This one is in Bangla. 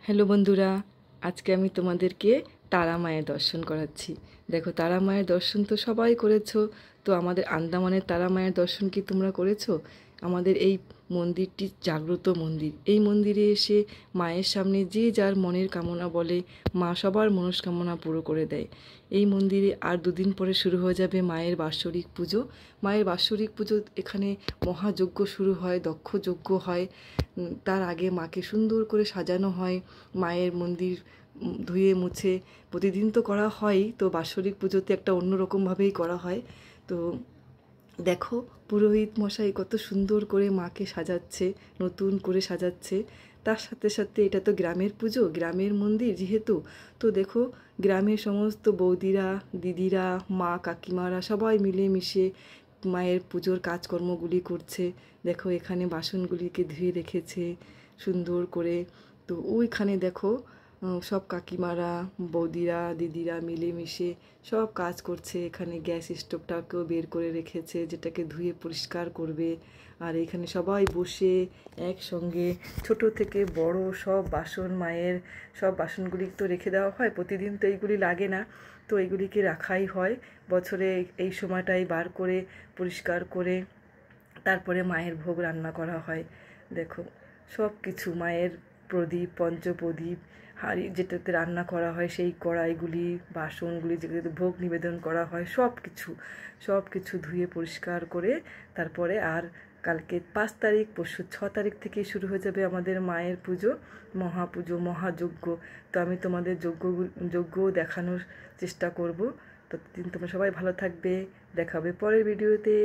হ্যালো বন্ধুরা, আজকে আমি তোমাদেরকে তারা মায়ের দর্শন করাচ্ছি। দেখো, তারা মায়ের দর্শন তো সবাই করেছো, তো আমাদের আন্দামানের তারা মায়ের দর্শন কি তোমরা করেছো? আমাদের এই মন্দিরটি জাগ্রত মন্দির। এই মন্দিরে এসে মায়ের সামনে যে যার মনের কামনা বলে, মা সবার মনস্কামনা পুরো করে দেয়। এই মন্দিরে আর দুদিন পরে শুরু হয়ে যাবে মায়ের বাৎসরিক পুজো। মায়ের বাৎসরিক পুজো এখানে মহাযজ্ঞ শুরু হয়, দক্ষ যজ্ঞ হয়। তার আগে মাকে সুন্দর করে সাজানো হয়। মায়ের মন্দির ধুয়ে মুছে প্রতিদিন তো করা হয়ই, তো বাৎসরিক পুজোতে একটা অন্যরকমভাবেই করা হয়। তো দেখো, পুরোহিত মশাই কত সুন্দর করে মাকে সাজাচ্ছে, নতুন করে সাজাচ্ছে। তার সাথে সাথে এটা তো গ্রামের পুজো, গ্রামের মন্দির যেহেতু, তো দেখো গ্রামের সমস্ত বৌদিরা, দিদিরা, মা, কাকিমারা সবাই মিলেমিশে মায়ের পুজোর কাজকর্মগুলি করছে। দেখো এখানে বাসনগুলিকে ধুয়ে রেখেছে সুন্দর করে। তো ওইখানে দেখো সব কাকিমারা, বৌদিরা, দিদিরা মিলেমিশে সব কাজ করছে। এখানে গ্যাস স্টোভটাকেও বের করে রেখেছে, যেটাকে ধুয়ে পরিষ্কার করবে। আর এখানে সবাই বসে একসঙ্গে ছোট থেকে বড় সব বাসন, মায়ের সব বাসনগুলি তো রেখে দেওয়া হয়। প্রতিদিন তো এইগুলি লাগে না, তো এইগুলিকে রাখাই হয়। বছরে এই সময়টাই বার করে পরিষ্কার করে তারপরে মায়ের ভোগ রান্না করা হয়। দেখো সব কিছু মায়ের প্রদীপ, পঞ্চপ্রদীপ, হাঁড়ি যেটাতে রান্না করা হয়, সেই কড়াইগুলি, বাসনগুলি যেগুলোতে ভোগ নিবেদন করা হয়, সব কিছু ধুয়ে পরিষ্কার করে তারপরে আর কালকে 5 তারিখ, পরশু 6 তারিখ থেকে শুরু হয়ে যাবে আমাদের মায়ের পুজো, মহাপুজো, মহাযজ্ঞ। তো আমি তোমাদের যজ্ঞও দেখানোর চেষ্টা করব। ততদিন তোমরা সবাই ভালো থাকবে। দেখা হবে পরের ভিডিওতে।